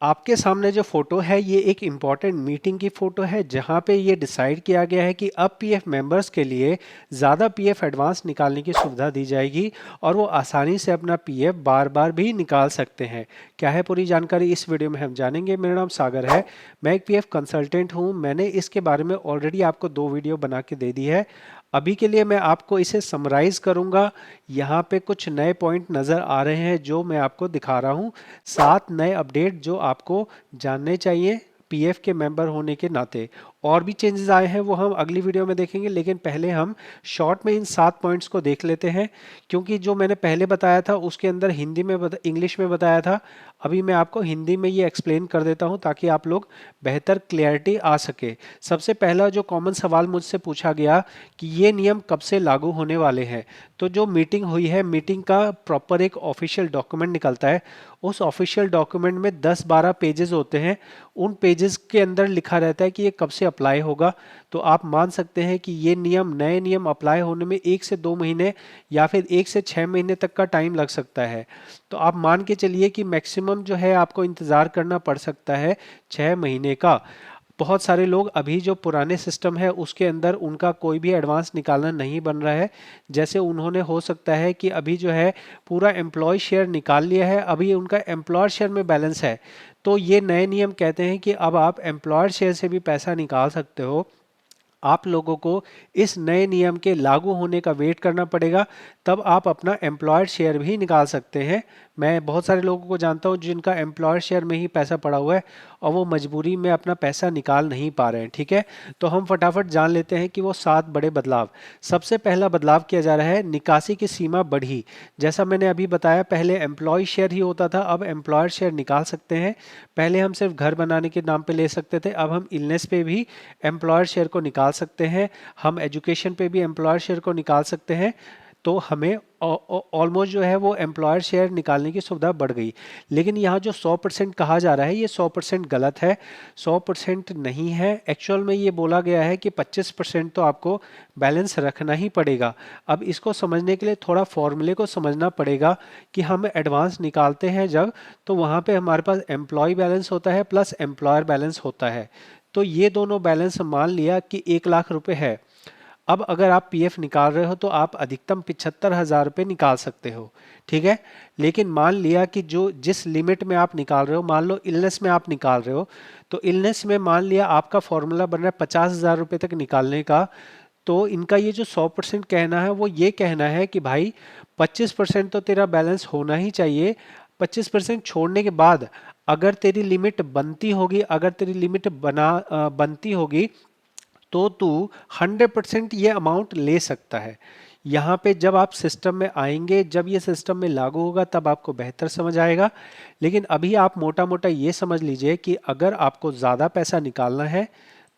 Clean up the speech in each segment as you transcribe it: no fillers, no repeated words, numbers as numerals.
आपके सामने जो फोटो है ये एक इम्पॉर्टेंट मीटिंग की फोटो है जहां पे ये डिसाइड किया गया है कि अब पीएफ मेंबर्स के लिए ज़्यादा पीएफ एडवांस निकालने की सुविधा दी जाएगी और वो आसानी से अपना पीएफ बार बार भी निकाल सकते हैं। क्या है पूरी जानकारी इस वीडियो में हम जानेंगे। मेरा नाम सागर है, मैं एक पीएफ कंसल्टेंट हूं। मैंने इसके बारे में ऑलरेडी आपको 2 वीडियो बना के दे दी है। अभी के लिए मैं आपको इसे समराइज करूंगा। यहाँ पे कुछ नए पॉइंट नज़र आ रहे हैं जो मैं आपको दिखा रहा हूँ। 7 नए अपडेट जो आपको जानने चाहिए पीएफ के मेंबर होने के नाते। और भी चेंजेस आए हैं वो हम अगली वीडियो में देखेंगे, लेकिन पहले हम शॉर्ट में इन 7 पॉइंट्स को देख लेते हैं। क्योंकि जो मैंने पहले बताया था उसके अंदर हिंदी में इंग्लिश में बताया था। अभी मैं आपको हिंदी में ये एक्सप्लेन कर देता हूँ ताकि आप लोग बेहतर क्लियरिटी आ सके। सबसे पहला जो कॉमन सवाल मुझसे पूछा गया कि ये नियम कब से लागू होने वाले हैं। तो जो मीटिंग हुई है, मीटिंग का प्रॉपर एक ऑफिशियल डॉक्यूमेंट निकलता है। उस ऑफिशियल डॉक्यूमेंट में 10-12 पेजेस होते हैं। उन पेजेस के अंदर लिखा रहता है कि ये कब से अप्लाई होगा। तो आप मान सकते हैं कि ये नियम, नए नियम अप्लाई होने में 1 से 2 महीने या फिर 1 से 6 महीने तक का टाइम लग सकता है। तो आप मान के चलिए कि मैक्सिमम जो है आपको इंतज़ार करना पड़ सकता है 6 महीने का। बहुत सारे लोग अभी जो पुराने सिस्टम है उसके अंदर उनका कोई भी एडवांस निकालना नहीं बन रहा है। जैसे उन्होंने हो सकता है कि अभी जो है पूरा एम्प्लॉय शेयर निकाल लिया है, अभी उनका एम्प्लॉयर शेयर में बैलेंस है। तो ये नए नियम कहते हैं कि अब आप एम्प्लॉयर शेयर से भी पैसा निकाल सकते हो। आप लोगों को इस नए नियम के लागू होने का वेट करना पड़ेगा, तब आप अपना एम्प्लॉयर शेयर भी निकाल सकते हैं। मैं बहुत सारे लोगों को जानता हूं जिनका एम्प्लॉयर शेयर में ही पैसा पड़ा हुआ है और वो मजबूरी में अपना पैसा निकाल नहीं पा रहे हैं। ठीक है, तो हम फटाफट जान लेते हैं कि वो 7 बड़े बदलाव। सबसे पहला बदलाव किया जा रहा है, निकासी की सीमा बढ़ी। जैसा मैंने अभी बताया, पहले एम्प्लॉय शेयर ही होता था, अब एम्प्लॉयर शेयर निकाल सकते हैं। पहले हम सिर्फ घर बनाने के नाम पे ले सकते थे, अब हम इलनेस पे भी एम्प्लॉयर शेयर को निकाल सकते हैं। हम एजुकेशन पे भी एम्प्लॉयर शेयर को निकाल सकते हैं। तो हमें ऑलमोस्ट जो है वो एम्प्लॉयर शेयर निकालने की सुविधा बढ़ गई। लेकिन यहाँ जो 100% कहा जा रहा है, ये 100% गलत है। 100% नहीं है, एक्चुअल में ये बोला गया है कि 25% तो आपको बैलेंस रखना ही पड़ेगा। अब इसको समझने के लिए थोड़ा फॉर्मूले को समझना पड़ेगा कि हम एडवांस निकालते हैं जब, तो वहाँ पे हमारे पास एम्प्लॉय बैलेंस होता है प्लस एम्प्लॉयर बैलेंस होता है। तो ये दोनों बैलेंस मान लिया कि 1 लाख रुपए है। अब अगर आप पीएफ निकाल रहे हो तो आप अधिकतम 75,000 रुपये निकाल सकते हो। ठीक है, लेकिन मान लिया कि जो जिस लिमिट में आप निकाल रहे हो, मान लो इलनेस में आप निकाल रहे हो, तो इलनेस में मान लिया आपका फॉर्मूला बन रहा है 50,000 रुपये तक निकालने का। तो इनका ये जो 100% कहना है वो ये कहना है कि भाई 25% तो तेरा बैलेंस होना ही चाहिए। 25% छोड़ने के बाद अगर तेरी लिमिट बनती होगी, अगर तेरी लिमिट बनती होगी, तो तू 100% ये अमाउंट ले सकता है। यहाँ पे जब आप सिस्टम में आएंगे, जब ये सिस्टम में लागू होगा तब आपको बेहतर समझ आएगा। लेकिन अभी आप मोटा मोटा ये समझ लीजिए कि अगर आपको ज़्यादा पैसा निकालना है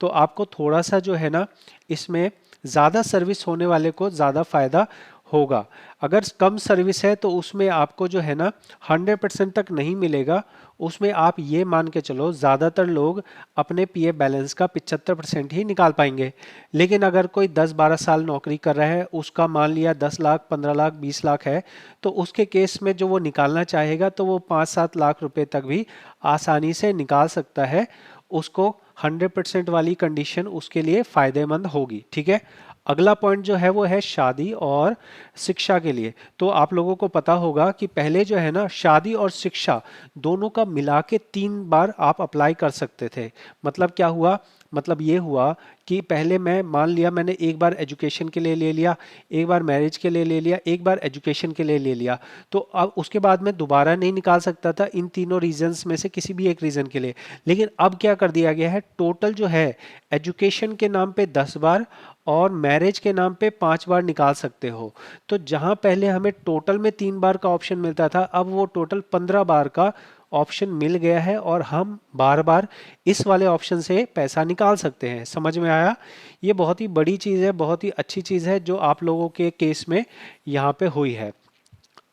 तो आपको थोड़ा सा जो है ना, इसमें ज़्यादा सर्विस होने वाले को ज़्यादा फायदा होगा। अगर कम सर्विस है तो उसमें आपको जो है ना 100% तक नहीं मिलेगा। उसमें आप ये मान के चलो ज़्यादातर लोग अपने पीएफ बैलेंस का 75% ही निकाल पाएंगे। लेकिन अगर कोई 10-12 साल नौकरी कर रहा है, उसका मान लिया 10 लाख, 15 लाख, 20 लाख है, तो उसके केस में जो वो निकालना चाहेगा तो वो 5-7 लाख रुपए तक भी आसानी से निकाल सकता है। उसको 100% वाली कंडीशन उसके लिए फायदेमंद होगी। ठीक है, अगला पॉइंट जो है वो है शादी और शिक्षा के लिए। तो आप लोगों को पता होगा कि पहले जो है ना, शादी और शिक्षा दोनों का मिला के 3 बार आप अप्लाई कर सकते थे। मतलब क्या हुआ, मतलब ये हुआ कि पहले मैं मान लिया मैंने एक बार एजुकेशन के लिए ले लिया, एक बार मैरिज के लिए ले लिया, एक बार एजुकेशन के लिए ले लिया, तो अब उसके बाद मैं दोबारा नहीं निकाल सकता था इन तीनों रीजंस में से किसी भी एक रीजन के लिए। लेकिन अब क्या कर दिया गया है, टोटल जो है एजुकेशन के नाम पे 10 बार और मैरिज के नाम पे 5 बार निकाल सकते हो। तो जहां पहले हमें टोटल में 3 बार का ऑप्शन मिलता था, अब वो टोटल 15 बार का ऑप्शन मिल गया है और हम बार बार इस वाले ऑप्शन से पैसा निकाल सकते हैं। समझ में आया? ये बहुत ही बड़ी चीज़ है, बहुत ही अच्छी चीज़ है जो आप लोगों के केस में यहाँ पे हुई है।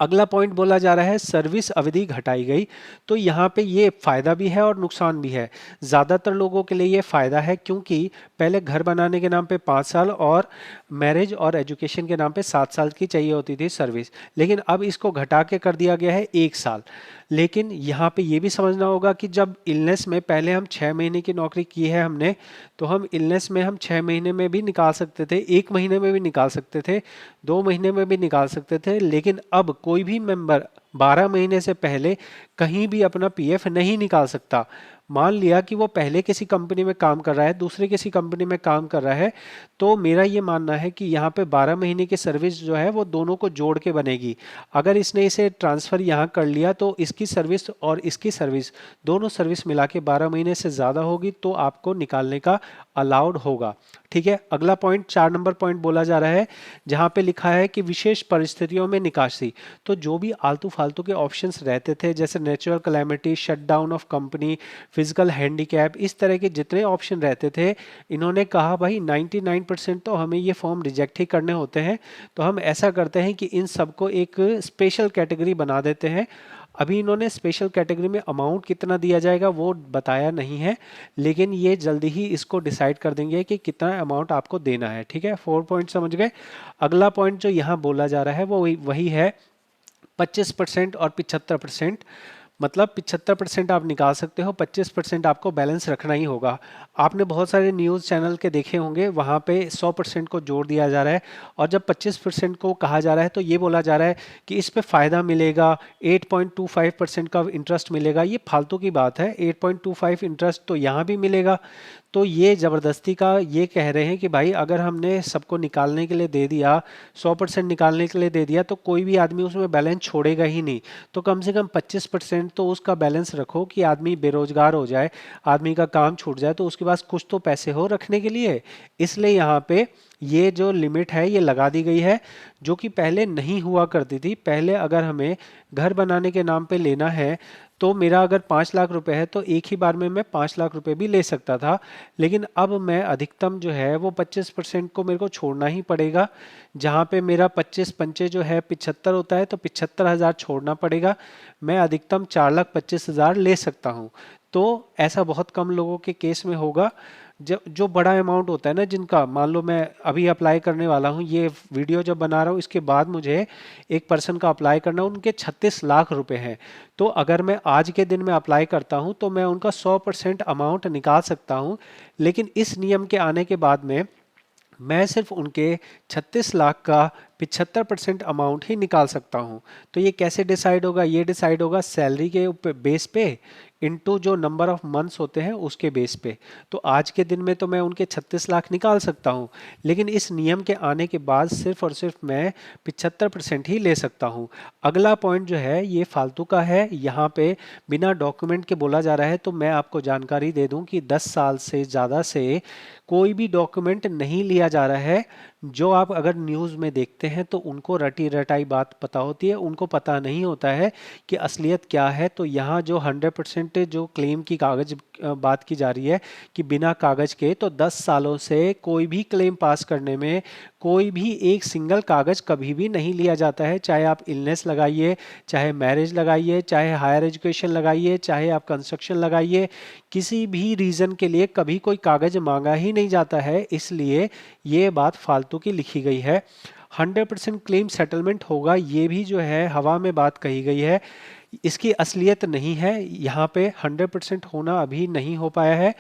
अगला पॉइंट बोला जा रहा है सर्विस अवधि घटाई गई। तो यहाँ पे ये फायदा भी है और नुकसान भी है। ज़्यादातर लोगों के लिए ये फायदा है क्योंकि पहले घर बनाने के नाम पे 5 साल और मैरिज और एजुकेशन के नाम पे 7 साल की चाहिए होती थी सर्विस, लेकिन अब इसको घटा के कर दिया गया है 1 साल। लेकिन यहाँ पे ये भी समझना होगा कि जब इलनेस में पहले हम 6 महीने की नौकरी की है हमने, तो हम इलनेस में हम 6 महीने में भी निकाल सकते थे, 1 महीने में भी निकाल सकते थे, 2 महीने में भी निकाल सकते थे। लेकिन अब कोई भी मेंबर 12 महीने से पहले कहीं भी अपना पीएफ नहीं निकाल सकता। मान लिया कि वो पहले किसी कंपनी में काम कर रहा है, दूसरे किसी कंपनी में काम कर रहा है, तो मेरा ये मानना है कि यहाँ पे 12 महीने की सर्विस जो है वो दोनों को जोड़ के बनेगी। अगर इसने इसे ट्रांसफ़र यहाँ कर लिया तो इसकी सर्विस और इसकी सर्विस, दोनों सर्विस मिला के 12 महीने से ज़्यादा होगी तो आपको निकालने का अलाउड होगा। ठीक है, अगला पॉइंट 4 नंबर पॉइंट बोला जा रहा है, जहाँ पे लिखा है कि विशेष परिस्थितियों में निकासी। तो जो भी आलतू फालतू के ऑप्शंस रहते थे, जैसे natural calamity, shutdown of company, physical handicap, इस तरह के जितने ऑप्शन रहते थे, इन्होंने कहा भाई 99% तो हमें ये फॉर्म रिजेक्ट ही करने होते हैं, तो हम ऐसा करते हैं कि इन सबको एक स्पेशल कैटेगरी बना देते हैं। अभी इन्होंने स्पेशल कैटेगरी में अमाउंट कितना दिया जाएगा वो बताया नहीं है, लेकिन ये जल्दी ही इसको डिसाइड कर देंगे कि कितना अमाउंट आपको देना है। ठीक है, 4 पॉइंट समझ गए। अगला पॉइंट जो यहाँ बोला जा रहा है वो वही है, 25% और 75%। मतलब 75% आप निकाल सकते हो, 25% आपको बैलेंस रखना ही होगा। आपने बहुत सारे न्यूज़ चैनल के देखे होंगे, वहाँ पे 100% को जोड़ दिया जा रहा है, और जब 25% को कहा जा रहा है तो ये बोला जा रहा है कि इस पे फ़ायदा मिलेगा, 8.25% का इंटरेस्ट मिलेगा। ये फालतू की बात है, 8.25 इंटरेस्ट तो यहाँ भी मिलेगा। तो ये ज़बरदस्ती का ये कह रहे हैं कि भाई अगर हमने सबको निकालने के लिए दे दिया, 100% निकालने के लिए दे दिया, तो कोई भी आदमी उसमें बैलेंस छोड़ेगा ही नहीं। तो कम से कम 25% तो उसका बैलेंस रखो कि आदमी बेरोजगार हो जाए, आदमी का काम छूट जाए, तो उसके पास कुछ तो पैसे हो रखने के लिए। इसलिए यहाँ पे ये जो लिमिट है ये लगा दी गई है, जो कि पहले नहीं हुआ करती थी। पहले अगर हमें घर बनाने के नाम पे लेना है, तो मेरा अगर 5 लाख रुपए है तो एक ही बार में मैं 5 लाख रुपए भी ले सकता था। लेकिन अब मैं अधिकतम जो है वो 25% को मेरे को छोड़ना ही पड़ेगा। जहाँ पे मेरा 25 पंचे जो है 75 होता है, तो 75,000 छोड़ना पड़ेगा। मैं अधिकतम 4,25,000 ले सकता हूँ। तो ऐसा बहुत कम लोगों के केस में होगा। जब जो बड़ा अमाउंट होता है ना, जिनका मान लो मैं अभी अप्लाई करने वाला हूँ, ये वीडियो जब बना रहा हूँ इसके बाद मुझे एक पर्सन का अप्लाई करना, उनके 36 लाख रुपए हैं। तो अगर मैं आज के दिन में अप्लाई करता हूँ तो मैं उनका 100% अमाउंट निकाल सकता हूँ। लेकिन इस नियम के आने के बाद में मैं सिर्फ उनके 36 लाख का 75% अमाउंट ही निकाल सकता हूँ। तो ये कैसे डिसाइड होगा? ये डिसाइड होगा सैलरी के बेस पे इनटू जो नंबर ऑफ मंथ्स होते हैं उसके बेस पे। तो आज के दिन में तो मैं उनके 36 लाख निकाल सकता हूँ, लेकिन इस नियम के आने के बाद सिर्फ और सिर्फ मैं 75% ही ले सकता हूँ। अगला पॉइंट जो है ये फालतू का है, यहाँ पे बिना डॉक्यूमेंट के बोला जा रहा है। तो मैं आपको जानकारी दे दूं कि 10 साल से ज़्यादा से कोई भी डॉक्यूमेंट नहीं लिया जा रहा है। जो आप अगर न्यूज़ में देखते हैं तो उनको रटी रटाई बात पता होती है, उनको पता नहीं होता है कि असलियत क्या है। तो यहाँ जो 100% जो क्लेम की कागज बात की जा रही है कि बिना कागज के, तो 10 सालों से कोई भी क्लेम पास करने में कोई भी एक सिंगल कागज कभी भी नहीं लिया जाता है। चाहे आप इलनेस लगाइए, चाहे मैरिज लगाइए, चाहे हायर एजुकेशन लगाइए, चाहे आप कंस्ट्रक्शन लगाइए, किसी भी रीज़न के लिए कभी कोई कागज मांगा ही नहीं जाता है। इसलिए ये बात फालतू की लिखी गई है। 100% क्लेम सेटलमेंट होगा, ये भी जो है हवा में बात कही गई है, इसकी असलियत नहीं है। यहाँ पे 100% होना अभी नहीं हो पाया है।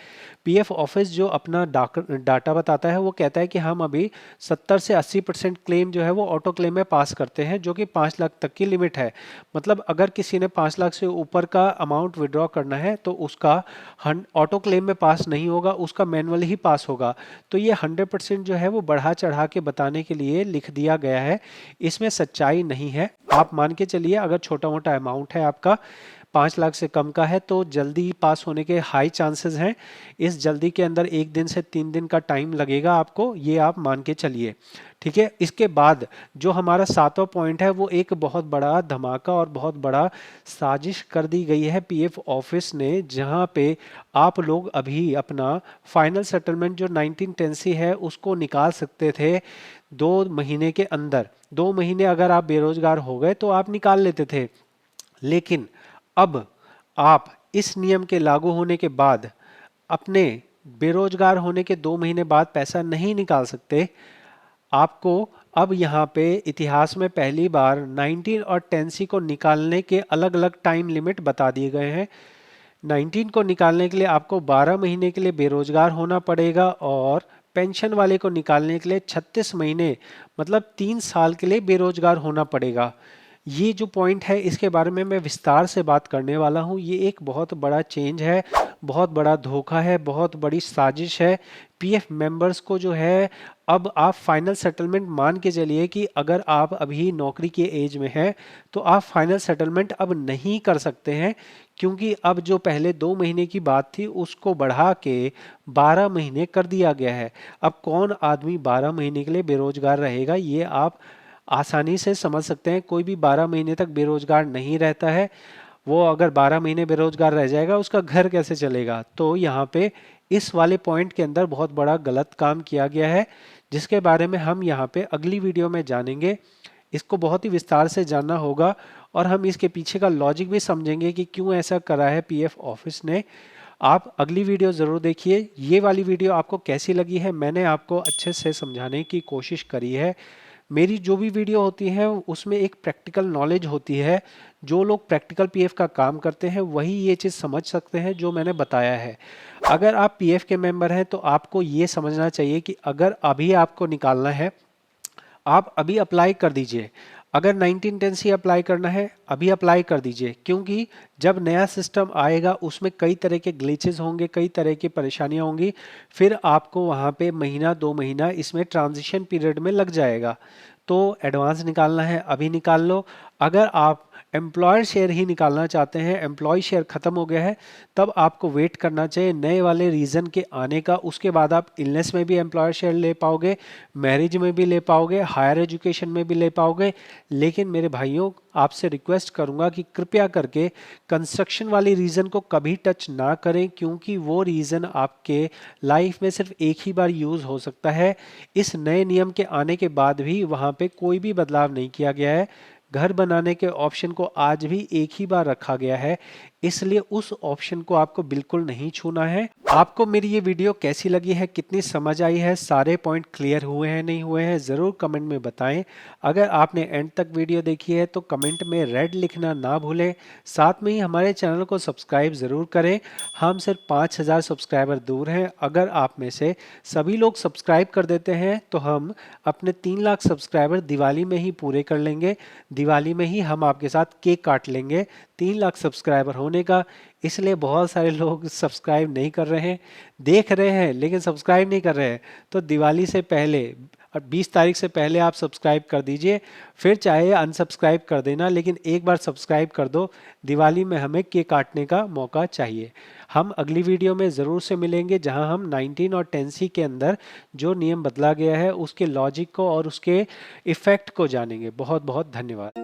पीएफ ऑफिस जो अपना डाटा बताता है वो कहता है कि हम अभी 70 से 80% क्लेम जो है वो ऑटो क्लेम में पास करते हैं, जो कि 5 लाख तक की लिमिट है। मतलब अगर किसी ने 5 लाख से ऊपर का अमाउंट विड्रॉ करना है तो उसका ऑटो क्लेम में पास नहीं होगा, उसका मैनुअल ही पास होगा। तो ये 100% जो है वो बढ़ा चढ़ा के बताने के लिए लिख दिया गया है, इसमें सच्चाई नहीं है। आप मान के चलिए अगर छोटा मोटा अमाउंट है आपका 5 लाख से कम का है तो जल्दी पास होने के हाई चांसेस हैं। इस जल्दी के अंदर 1 दिन से 3 दिन का टाइम लगेगा आपको, ये आप मान के चलिए। ठीक है, इसके बाद जो हमारा 7वां पॉइंट है वो एक बहुत बड़ा धमाका और बहुत बड़ा साजिश कर दी गई है पीएफ ऑफिस ने, जहां पे आप लोग अभी अपना फाइनल सेटलमेंट जो 1910 है उसको निकाल सकते थे 2 महीने के अंदर। 2 महीने अगर आप बेरोजगार हो गए तो आप निकाल लेते थे, लेकिन अब आप इस नियम के लागू होने के बाद अपने बेरोजगार होने के 2 महीने बाद पैसा नहीं निकाल सकते। आपको अब यहाँ पे इतिहास में पहली बार 19 और 10C को निकालने के अलग अलग टाइम लिमिट बता दिए गए हैं। 19 को निकालने के लिए आपको 12 महीने के लिए बेरोजगार होना पड़ेगा और पेंशन वाले को निकालने के लिए 36 महीने मतलब 3 साल के लिए बेरोजगार होना पड़ेगा। ये जो पॉइंट है इसके बारे में मैं विस्तार से बात करने वाला हूँ। ये एक बहुत बड़ा चेंज है, बहुत बड़ा धोखा है, बहुत बड़ी साजिश है। पीएफ मेंबर्स को जो है अब आप फाइनल सेटलमेंट मान के चलिए कि अगर आप अभी नौकरी के एज में हैं तो आप फाइनल सेटलमेंट अब नहीं कर सकते हैं, क्योंकि अब जो पहले 2 महीने की बात थी उसको बढ़ा के 12 महीने कर दिया गया है। अब कौन आदमी 12 महीने के लिए बेरोजगार रहेगा, ये आप आसानी से समझ सकते हैं। कोई भी 12 महीने तक बेरोजगार नहीं रहता है। वो अगर 12 महीने बेरोजगार रह जाएगा उसका घर कैसे चलेगा। तो यहाँ पे इस वाले पॉइंट के अंदर बहुत बड़ा गलत काम किया गया है, जिसके बारे में हम यहाँ पे अगली वीडियो में जानेंगे। इसको बहुत ही विस्तार से जानना होगा और हम इसके पीछे का लॉजिक भी समझेंगे कि क्यों ऐसा करा है पीएफ ऑफिस ने। आप अगली वीडियो ज़रूर देखिए। ये वाली वीडियो आपको कैसी लगी है, मैंने आपको अच्छे से समझाने की कोशिश करी है। मेरी जो भी वीडियो होती है उसमें एक प्रैक्टिकल नॉलेज होती है। जो लोग प्रैक्टिकल पीएफ का काम करते हैं वही ये चीज़ समझ सकते हैं जो मैंने बताया है। अगर आप पीएफ के मेंबर हैं तो आपको ये समझना चाहिए कि अगर अभी आपको निकालना है, आप अभी अप्लाई कर दीजिए। अगर 1910C अप्लाई करना है अभी अप्लाई कर दीजिए, क्योंकि जब नया सिस्टम आएगा उसमें कई तरह के ग्लिचेस होंगे, कई तरह की परेशानियां होंगी। फिर आपको वहाँ पे महीना 2 महीना इसमें ट्रांजिशन पीरियड में लग जाएगा। तो एडवांस निकालना है अभी निकाल लो। अगर आप एम्प्लॉयर शेयर ही निकालना चाहते हैं, एम्प्लॉय शेयर खत्म हो गया है, तब आपको वेट करना चाहिए नए वाले रीजन के आने का। उसके बाद आप इलनेस में भी एम्प्लॉयर शेयर ले पाओगे, मैरिज में भी ले पाओगे, हायर एजुकेशन में भी ले पाओगे। लेकिन मेरे भाइयों, आपसे रिक्वेस्ट करूंगा कि कृपया करके कंस्ट्रक्शन वाली रीजन को कभी टच ना करें, क्योंकि वो रीजन आपके लाइफ में सिर्फ एक ही बार यूज हो सकता है। इस नए नियम के आने के बाद भी वहां पे कोई भी बदलाव नहीं किया गया है। घर बनाने के ऑप्शन को आज भी एक ही बार रखा गया है, इसलिए उस ऑप्शन को आपको बिल्कुल नहीं छूना है। आपको मेरी ये वीडियो कैसी लगी है, कितनी समझ आई है, सारे पॉइंट क्लियर हुए हैं नहीं हुए हैं, ज़रूर कमेंट में बताएं। अगर आपने एंड तक वीडियो देखी है तो कमेंट में रेड लिखना ना भूलें। साथ में ही हमारे चैनल को सब्सक्राइब ज़रूर करें। हम सिर्फ 5000 सब्सक्राइबर दूर हैं। अगर आप में से सभी लोग सब्सक्राइब कर देते हैं तो हम अपने 3 लाख सब्सक्राइबर दिवाली में ही पूरे कर लेंगे। दिवाली में ही हम आपके साथ केक काट लेंगे 3 लाख सब्सक्राइबर होने का। इसलिए बहुत सारे लोग सब्सक्राइब नहीं कर रहे हैं, देख रहे हैं लेकिन सब्सक्राइब नहीं कर रहे हैं। तो दिवाली से पहले और 20 तारीख से पहले आप सब्सक्राइब कर दीजिए, फिर चाहे अनसब्सक्राइब कर देना, लेकिन एक बार सब्सक्राइब कर दो। दिवाली में हमें केक काटने का मौका चाहिए। हम अगली वीडियो में ज़रूर से मिलेंगे, जहां हम 19 और 10C के अंदर जो नियम बदला गया है उसके लॉजिक को और उसके इफ़ेक्ट को जानेंगे। बहुत बहुत धन्यवाद।